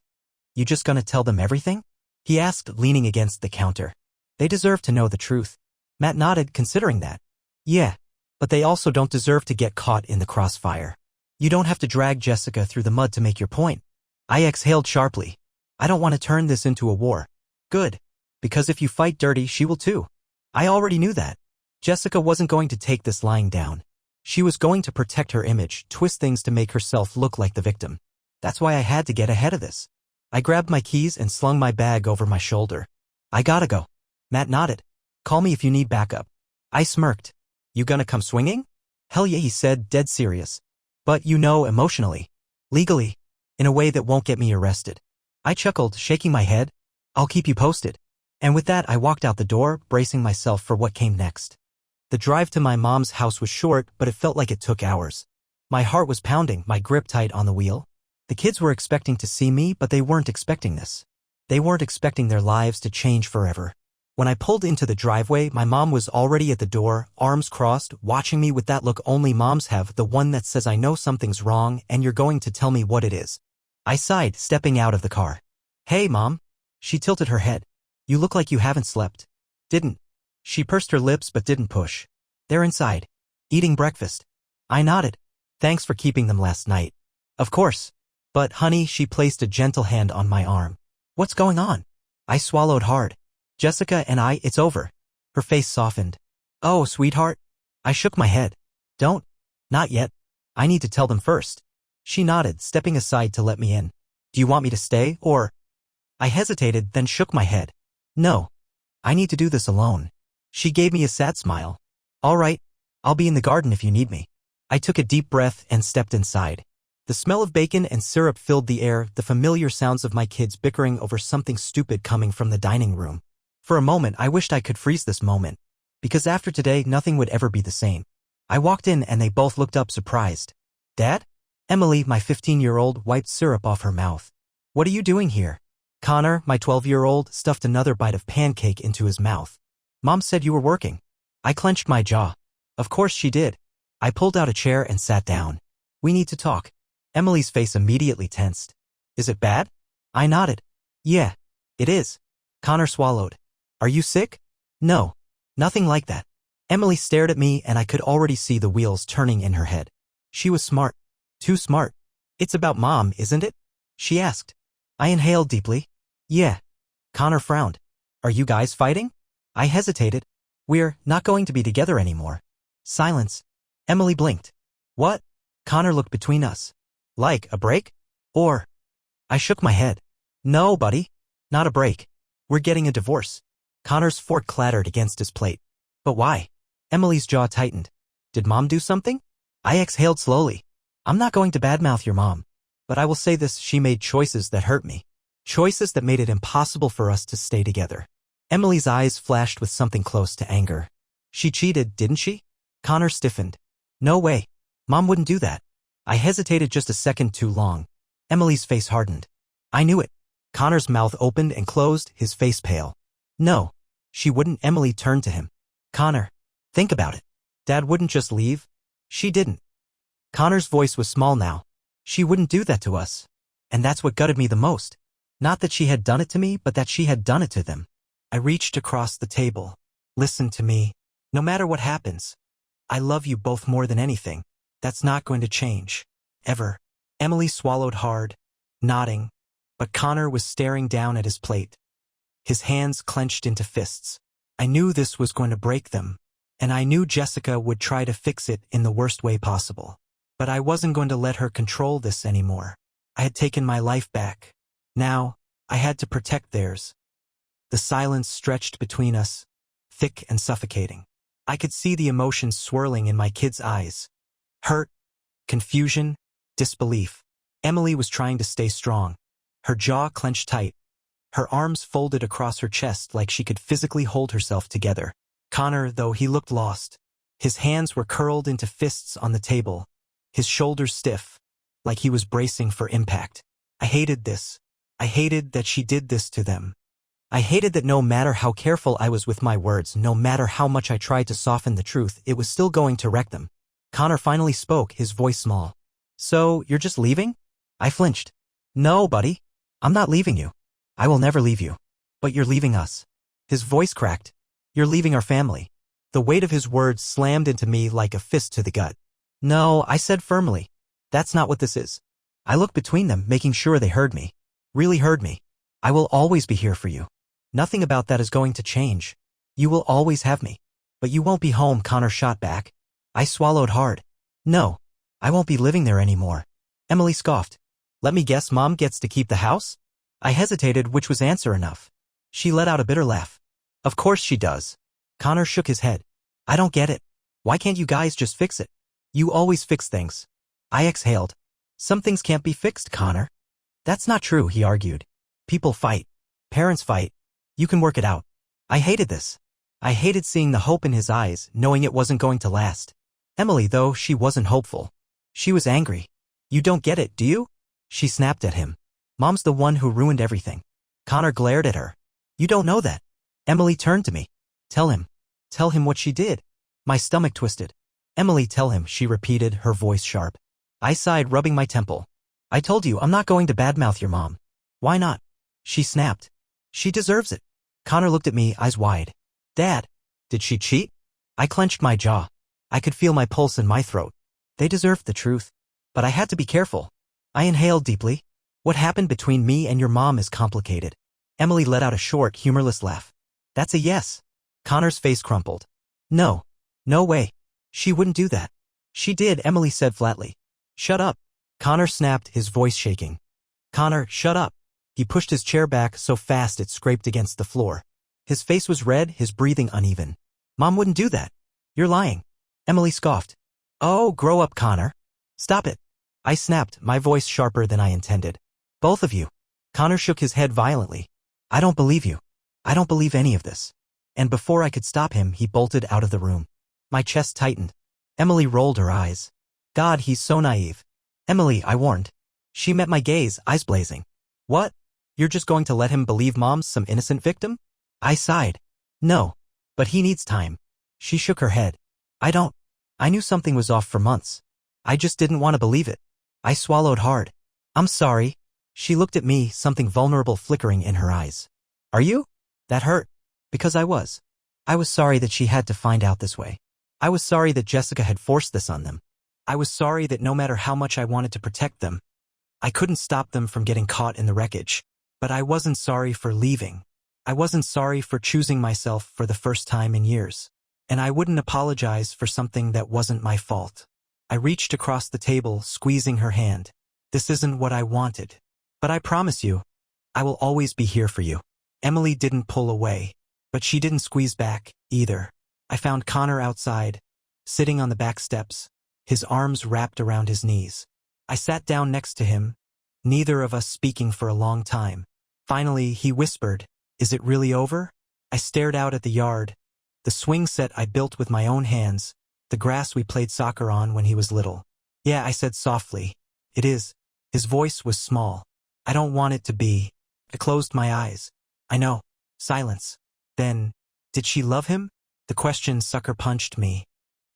[SPEAKER 1] You just gonna tell them everything? He asked, leaning against the counter. They deserve to know the truth. Matt nodded, considering that. Yeah, but they also don't deserve to get caught in the crossfire. You don't have to drag Jessica through the mud to make your point. I exhaled sharply. I don't want to turn this into a war. Good. Because if you fight dirty, she will too. I already knew that. Jessica wasn't going to take this lying down. She was going to protect her image, twist things to make herself look like the victim. That's why I had to get ahead of this. I grabbed my keys and slung my bag over my shoulder. I gotta go. Matt nodded. Call me if you need backup. I smirked. You gonna come swinging? Hell yeah, he said, dead serious. But you know, emotionally. Legally. In a way that won't get me arrested. I chuckled, shaking my head. I'll keep you posted. And with that, I walked out the door, bracing myself for what came next. The drive to my mom's house was short, but it felt like it took hours. My heart was pounding, my grip tight on the wheel. The kids were expecting to see me, but they weren't expecting this. They weren't expecting their lives to change forever. When I pulled into the driveway, my mom was already at the door, arms crossed, watching me with that look only moms have, the one that says I know something's wrong and you're going to tell me what it is. I sighed, stepping out of the car. Hey, Mom. She tilted her head. You look like you haven't slept. Didn't. She pursed her lips but didn't push. They're inside. Eating breakfast. I nodded. Thanks for keeping them last night. Of course. But, honey, she placed a gentle hand on my arm. What's going on? I swallowed hard. Jessica and I, it's over. Her face softened. Oh, sweetheart. I shook my head. Don't. Not yet. I need to tell them first. She nodded, stepping aside to let me in. Do you want me to stay, or? I hesitated, then shook my head. No. I need to do this alone. She gave me a sad smile. All right. I'll be in the garden if you need me. I took a deep breath and stepped inside. The smell of bacon and syrup filled the air, the familiar sounds of my kids bickering over something stupid coming from the dining room. For a moment, I wished I could freeze this moment. Because after today, nothing would ever be the same. I walked in and they both looked up surprised. Dad? Emily, my 15-year-old, wiped syrup off her mouth. What are you doing here? Connor, my 12-year-old, stuffed another bite of pancake into his mouth. Mom said you were working. I clenched my jaw. Of course she did. I pulled out a chair and sat down. We need to talk. Emily's face immediately tensed. Is it bad? I nodded. Yeah, it is. Connor swallowed. Are you sick? No. Nothing like that. Emily stared at me and I could already see the wheels turning in her head. She was smart. Too smart. It's about Mom, isn't it? She asked. I inhaled deeply. Yeah. Connor frowned. Are you guys fighting? I hesitated. We're not going to be together anymore. Silence. Emily blinked. What? Connor looked between us. Like a break? Or? I shook my head. No, buddy. Not a break. We're getting a divorce. Connor's fork clattered against his plate. But why? Emily's jaw tightened. Did Mom do something? I exhaled slowly. I'm not going to badmouth your mom. But I will say this, she made choices that hurt me. Choices that made it impossible for us to stay together. Emily's eyes flashed with something close to anger. She cheated, didn't she? Connor stiffened. No way. Mom wouldn't do that. I hesitated just a second too long. Emily's face hardened. I knew it. Connor's mouth opened and closed, his face pale. No. She wouldn't. Emily turned to him. Connor, think about it. Dad wouldn't just leave. She didn't. Connor's voice was small now. She wouldn't do that to us. And that's what gutted me the most. Not that she had done it to me, but that she had done it to them. I reached across the table. Listen to me. No matter what happens, I love you both more than anything. That's not going to change. Ever. Emily swallowed hard, nodding, but Connor was staring down at his plate. His hands clenched into fists. I knew this was going to break them, and I knew Jessica would try to fix it in the worst way possible. But I wasn't going to let her control this anymore. I had taken my life back. Now, I had to protect theirs. The silence stretched between us, thick and suffocating. I could see the emotions swirling in my kids' eyes. Hurt, confusion, disbelief. Emily was trying to stay strong. Her jaw clenched tight. Her arms folded across her chest like she could physically hold herself together. Connor, though, he looked lost. His hands were curled into fists on the table, his shoulders stiff, like he was bracing for impact. I hated this. I hated that she did this to them. I hated that no matter how careful I was with my words, no matter how much I tried to soften the truth, it was still going to wreck them. Connor finally spoke, his voice small. So, you're just leaving? I flinched. No, buddy. I'm not leaving you. I will never leave you. But you're leaving us. His voice cracked. You're leaving our family. The weight of his words slammed into me like a fist to the gut. No, I said firmly. That's not what this is. I looked between them, making sure they heard me. Really heard me. I will always be here for you. Nothing about that is going to change. You will always have me. But you won't be home, Connor shot back. I swallowed hard. No, I won't be living there anymore. Emily scoffed. Let me guess, Mom gets to keep the house? I hesitated, which was answer enough. She let out a bitter laugh. Of course she does. Connor shook his head. I don't get it. Why can't you guys just fix it? You always fix things. I exhaled. Some things can't be fixed, Connor. That's not true, he argued. People fight. Parents fight. You can work it out. I hated this. I hated seeing the hope in his eyes, knowing it wasn't going to last. Emily, though, she wasn't hopeful. She was angry. You don't get it, do you? She snapped at him. Mom's the one who ruined everything. Connor glared at her. You don't know that. Emily turned to me. Tell him. Tell him what she did. My stomach twisted. Emily, tell him, she repeated, her voice sharp. I sighed, rubbing my temple. I told you I'm not going to badmouth your mom. Why not? She snapped. She deserves it. Connor looked at me, eyes wide. Dad, did she cheat? I clenched my jaw. I could feel my pulse in my throat. They deserved the truth. But I had to be careful. I inhaled deeply. What happened between me and your mom is complicated. Emily let out a short, humorless laugh. That's a yes. Connor's face crumpled. No. No way. She wouldn't do that. She did, Emily said flatly. Shut up. Connor snapped, his voice shaking. Connor, shut up. He pushed his chair back so fast it scraped against the floor. His face was red, his breathing uneven. Mom wouldn't do that. You're lying. Emily scoffed. Oh, grow up, Connor. Stop it. I snapped, my voice sharper than I intended. Both of you. Connor shook his head violently. I don't believe you. I don't believe any of this. And before I could stop him, he bolted out of the room. My chest tightened. Emily rolled her eyes. God, he's so naive. Emily, I warned. She met my gaze, eyes blazing. What? You're just going to let him believe Mom's some innocent victim? I sighed. No. But he needs time. She shook her head. I don't. I knew something was off for months. I just didn't want to believe it. I swallowed hard. I'm sorry. She looked at me, something vulnerable flickering in her eyes. Are you? That hurt. Because I was. I was sorry that she had to find out this way. I was sorry that Jessica had forced this on them. I was sorry that no matter how much I wanted to protect them, I couldn't stop them from getting caught in the wreckage. But I wasn't sorry for leaving. I wasn't sorry for choosing myself for the first time in years. And I wouldn't apologize for something that wasn't my fault. I reached across the table, squeezing her hand. This isn't what I wanted. But I promise you, I will always be here for you. Emily didn't pull away, but she didn't squeeze back, either. I found Connor outside, sitting on the back steps, his arms wrapped around his knees. I sat down next to him, neither of us speaking for a long time. Finally, he whispered, Is it really over? I stared out at the yard, the swing set I built with my own hands, the grass we played soccer on when he was little. Yeah, I said softly. It is. His voice was small. I don't want it to be I closed my eyes. I know. Silence. Then, did she love him? The question sucker punched me.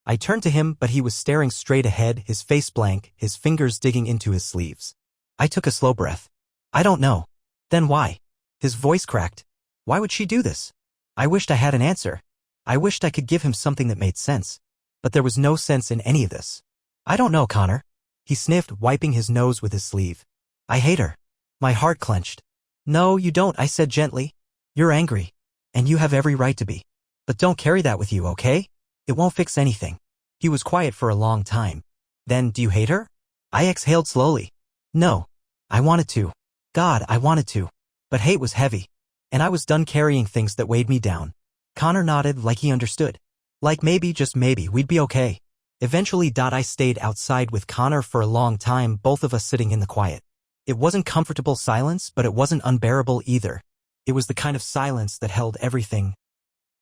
[SPEAKER 1] I turned to him, but he was staring straight ahead, his face blank, his fingers digging into his sleeves. I took a slow breath. I don't know. Then why? His voice cracked. Why would she do this? I wished I had an answer. I wished I could give him something that made sense. But there was no sense in any of this. I don't know, Connor. He sniffed, wiping his nose with his sleeve. I hate her. My heart clenched. No, you don't, I said gently. You're angry. And you have every right to be. But don't carry that with you, okay? It won't fix anything. He was quiet for a long time. Then, do you hate her? I exhaled slowly. No. I wanted to. God, I wanted to. But hate was heavy. And I was done carrying things that weighed me down. Connor nodded like he understood. Like maybe, just maybe, we'd be okay. Eventually, I stayed outside with Connor for a long time, both of us sitting in the quiet. It wasn't comfortable silence, but it wasn't unbearable either. It was the kind of silence that held everything.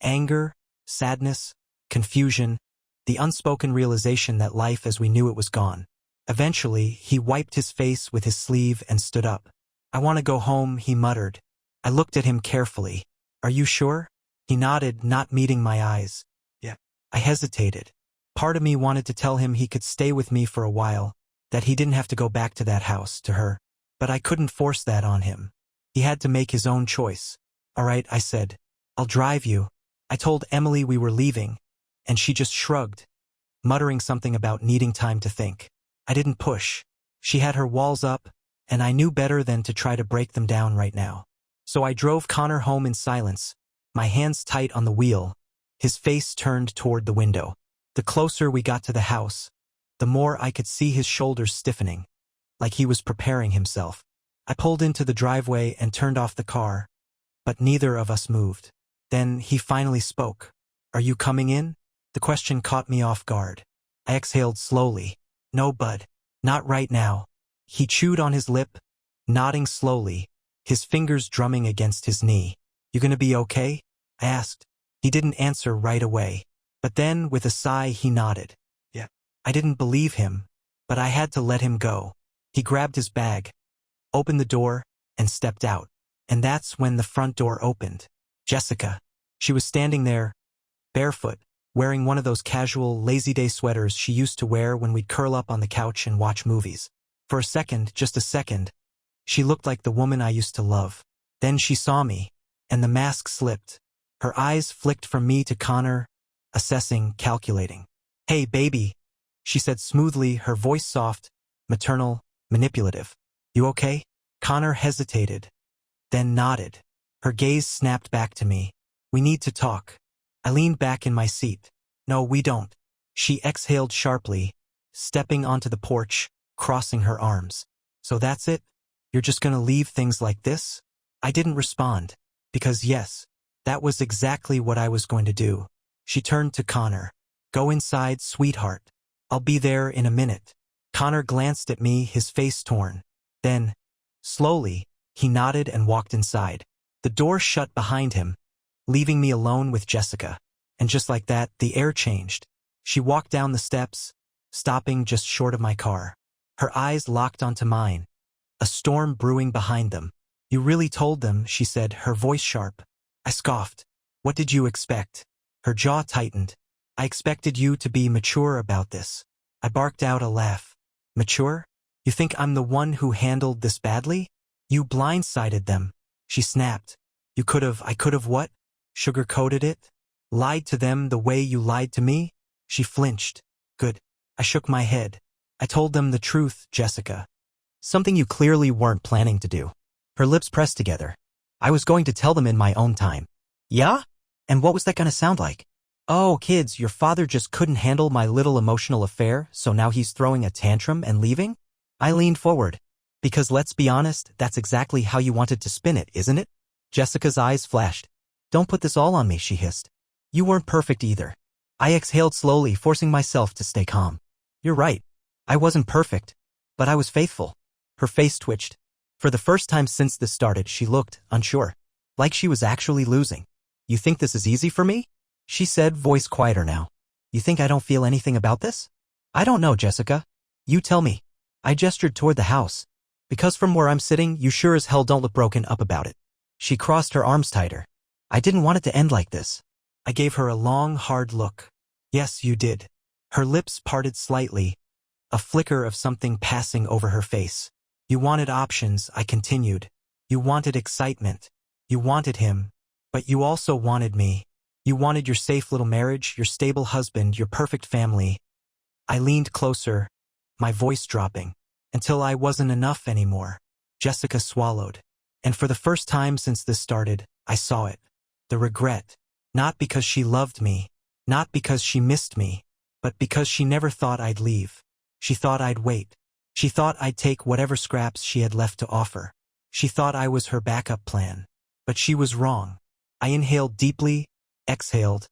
[SPEAKER 1] Anger, sadness, confusion, the unspoken realization that life as we knew it was gone. Eventually, he wiped his face with his sleeve and stood up. I want to go home, he muttered. I looked at him carefully. Are you sure? He nodded, not meeting my eyes. Yeah. I hesitated. Part of me wanted to tell him he could stay with me for a while, that he didn't have to go back to that house, to her. But I couldn't force that on him. He had to make his own choice. All right, I said. I'll drive you. I told Emily we were leaving, and she just shrugged, muttering something about needing time to think. I didn't push. She had her walls up, and I knew better than to try to break them down right now. So I drove Connor home in silence, my hands tight on the wheel, his face turned toward the window. The closer we got to the house, the more I could see his shoulders stiffening, like he was preparing himself. I pulled into the driveway and turned off the car, but neither of us moved. Then he finally spoke. Are you coming in? The question caught me off guard. I exhaled slowly. No, bud. Not right now. He chewed on his lip, nodding slowly, his fingers drumming against his knee. You gonna be okay? I asked. He didn't answer right away. But then, with a sigh, he nodded. Yeah. I didn't believe him, but I had to let him go. He grabbed his bag, opened the door, and stepped out. And that's when the front door opened. Jessica. She was standing there, barefoot, wearing one of those casual, lazy-day sweaters she used to wear when we'd curl up on the couch and watch movies. For a second, just a second, she looked like the woman I used to love. Then she saw me, and the mask slipped. Her eyes flicked from me to Connor, assessing, calculating. Hey, baby, she said smoothly, her voice soft, maternal, manipulative. You okay? Connor hesitated, then nodded. Her gaze snapped back to me. We need to talk. I leaned back in my seat. No, we don't. She exhaled sharply, stepping onto the porch, crossing her arms. So that's it? You're just gonna leave things like this? I didn't respond, because yes, that was exactly what I was going to do. She turned to Connor. Go inside, sweetheart. I'll be there in a minute. Connor glanced at me, his face torn. Then, slowly, he nodded and walked inside. The door shut behind him, leaving me alone with Jessica. And just like that, the air changed. She walked down the steps, stopping just short of my car. Her eyes locked onto mine, a storm brewing behind them. You really told them, she said, her voice sharp. I scoffed. What did you expect? Her jaw tightened. I expected you to be mature about this. I barked out a laugh. Mature? You think I'm the one who handled this badly? You blindsided them. She snapped. I could've what? Sugar-coated it? Lied to them the way you lied to me? She flinched. Good. I shook my head. I told them the truth, Jessica. Something you clearly weren't planning to do. Her lips pressed together. I was going to tell them in my own time. Yeah? And what was that gonna sound like? Oh, kids, your father just couldn't handle my little emotional affair, so now he's throwing a tantrum and leaving? I leaned forward. Because let's be honest, that's exactly how you wanted to spin it, isn't it? Jessica's eyes flashed. Don't put this all on me, she hissed. You weren't perfect either. I exhaled slowly, forcing myself to stay calm. You're right. I wasn't perfect. But I was faithful. Her face twitched. For the first time since this started, she looked unsure. Like she was actually losing. You think this is easy for me? She said, voice quieter now. You think I don't feel anything about this? I don't know, Jessica. You tell me. I gestured toward the house. Because from where I'm sitting, you sure as hell don't look broken up about it. She crossed her arms tighter. I didn't want it to end like this. I gave her a long, hard look. Yes, you did. Her lips parted slightly, a flicker of something passing over her face. You wanted options, I continued. You wanted excitement. You wanted him. But you also wanted me. You wanted your safe little marriage, your stable husband, your perfect family. I leaned closer, my voice dropping, until I wasn't enough anymore. Jessica swallowed. And for the first time since this started, I saw it. The regret. Not because she loved me, not because she missed me, but because she never thought I'd leave. She thought I'd wait. She thought I'd take whatever scraps she had left to offer. She thought I was her backup plan. But she was wrong. I inhaled deeply, exhaled,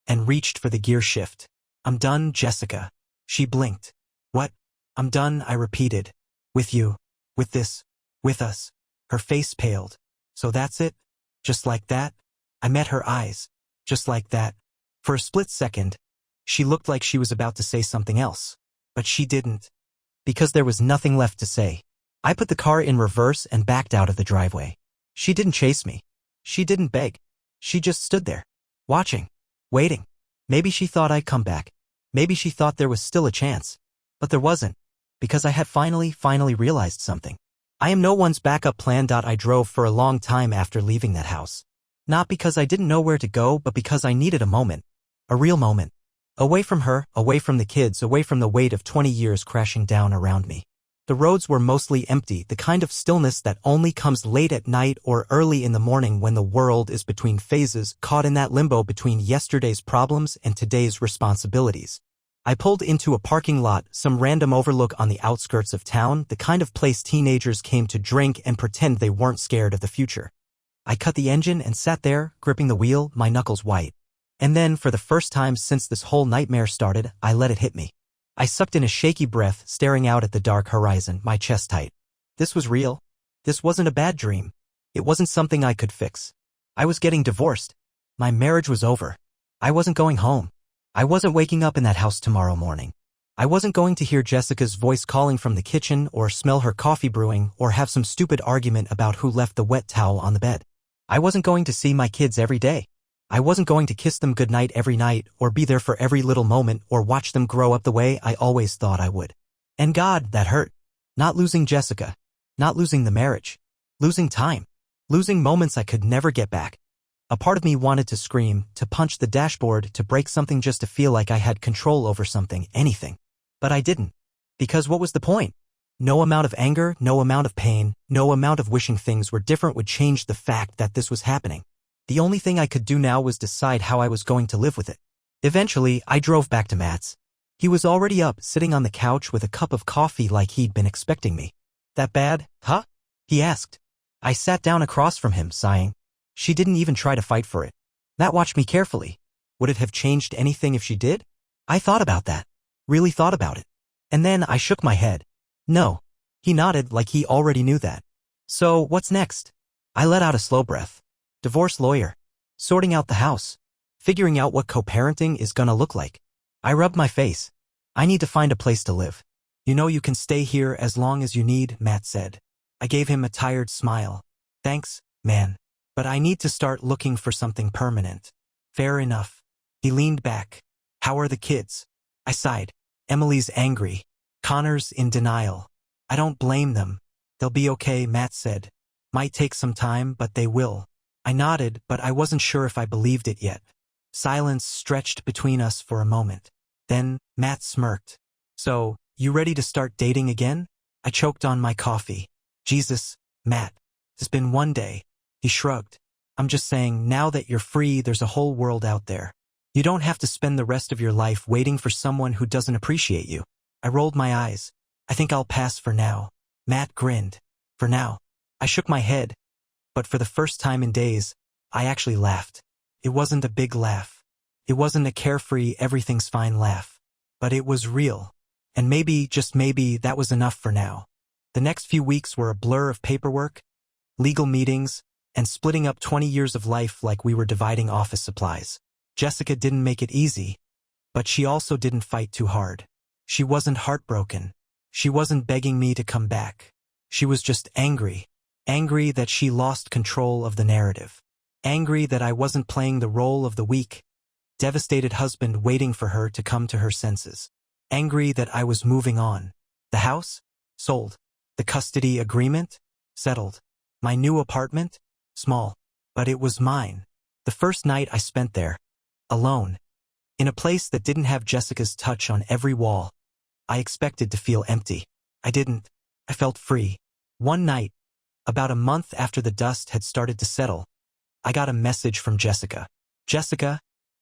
[SPEAKER 1] and reached for the gear shift. I'm done, Jessica. She blinked. What? I'm done, I repeated. With you. With this. With us. Her face paled. So that's it? Just like that? I met her eyes. Just like that. For a split second, she looked like she was about to say something else. But she didn't. Because there was nothing left to say. I put the car in reverse and backed out of the driveway. She didn't chase me. She didn't beg. She just stood there. Watching. Waiting. Maybe she thought I'd come back. Maybe she thought there was still a chance. But there wasn't. Because I had finally realized something. I am no one's backup plan. I drove for a long time after leaving that house. Not because I didn't know where to go, but because I needed a moment. A real moment. Away from her, away from the kids, away from the weight of 20 years crashing down around me. The roads were mostly empty, the kind of stillness that only comes late at night or early in the morning when the world is between phases, caught in that limbo between yesterday's problems and today's responsibilities. I pulled into a parking lot, some random overlook on the outskirts of town, the kind of place teenagers came to drink and pretend they weren't scared of the future. I cut the engine and sat there, gripping the wheel, my knuckles white. And then, for the first time since this whole nightmare started, I let it hit me. I sucked in a shaky breath, staring out at the dark horizon, my chest tight. This was real. This wasn't a bad dream. It wasn't something I could fix. I was getting divorced. My marriage was over. I wasn't going home. I wasn't waking up in that house tomorrow morning. I wasn't going to hear Jessica's voice calling from the kitchen or smell her coffee brewing or have some stupid argument about who left the wet towel on the bed. I wasn't going to see my kids every day. I wasn't going to kiss them goodnight every night or be there for every little moment or watch them grow up the way I always thought I would. And God, that hurt. Not losing Jessica. Not losing the marriage. Losing time. Losing moments I could never get back. A part of me wanted to scream, to punch the dashboard, to break something just to feel like I had control over something, anything. But I didn't. Because what was the point? No amount of anger, no amount of pain, no amount of wishing things were different would change the fact that this was happening. The only thing I could do now was decide how I was going to live with it. Eventually, I drove back to Matt's. He was already up, sitting on the couch with a cup of coffee like he'd been expecting me. That bad, huh? He asked. I sat down across from him, sighing. She didn't even try to fight for it. Matt watched me carefully. Would it have changed anything if she did? I thought about that. Really thought about it. And then I shook my head. No. He nodded like he already knew that. So, what's next? I let out a slow breath. Divorce lawyer. Sorting out the house. Figuring out what co-parenting is gonna look like. I rubbed my face. I need to find a place to live. You know you can stay here as long as you need, Matt said. I gave him a tired smile. Thanks, man. But I need to start looking for something permanent. Fair enough. He leaned back. How are the kids? I sighed. Emily's angry. Connor's in denial. I don't blame them. They'll be okay, Matt said. Might take some time, but they will. I nodded, but I wasn't sure if I believed it yet. Silence stretched between us for a moment. Then, Matt smirked. So, you ready to start dating again? I choked on my coffee. Jesus, Matt. It's been one day. He shrugged. I'm just saying, now that you're free, there's a whole world out there. You don't have to spend the rest of your life waiting for someone who doesn't appreciate you. I rolled my eyes. I think I'll pass for now. Matt grinned. For now. I shook my head. But for the first time in days, I actually laughed. It wasn't a big laugh. It wasn't a carefree, everything's fine laugh. But it was real. And maybe, just maybe, that was enough for now. The next few weeks were a blur of paperwork, legal meetings, and splitting up 20 years of life like we were dividing office supplies. Jessica didn't make it easy, but she also didn't fight too hard. She wasn't heartbroken. She wasn't begging me to come back. She was just angry. Angry that she lost control of the narrative. Angry that I wasn't playing the role of the weak, devastated husband waiting for her to come to her senses. Angry that I was moving on. The house? Sold. The custody agreement? Settled. My new apartment? Small. But it was mine. The first night I spent there, alone, in a place that didn't have Jessica's touch on every wall, I expected to feel empty. I didn't. I felt free. One night, about a month after the dust had started to settle, I got a message from Jessica. Jessica,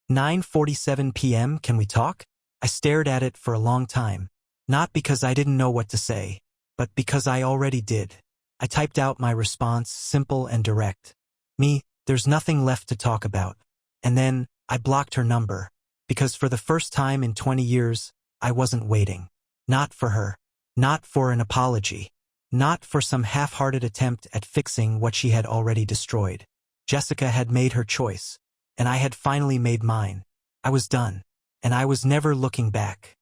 [SPEAKER 1] 9:47 p.m., can we talk? I stared at it for a long time, not because I didn't know what to say, but because I already did. I typed out my response, simple and direct. Me, there's nothing left to talk about. And then, I blocked her number, because for the first time in 20 years, I wasn't waiting. Not for her. Not for an apology. Not for some half-hearted attempt at fixing what she had already destroyed. Jessica had made her choice, and I had finally made mine. I was done, and I was never looking back.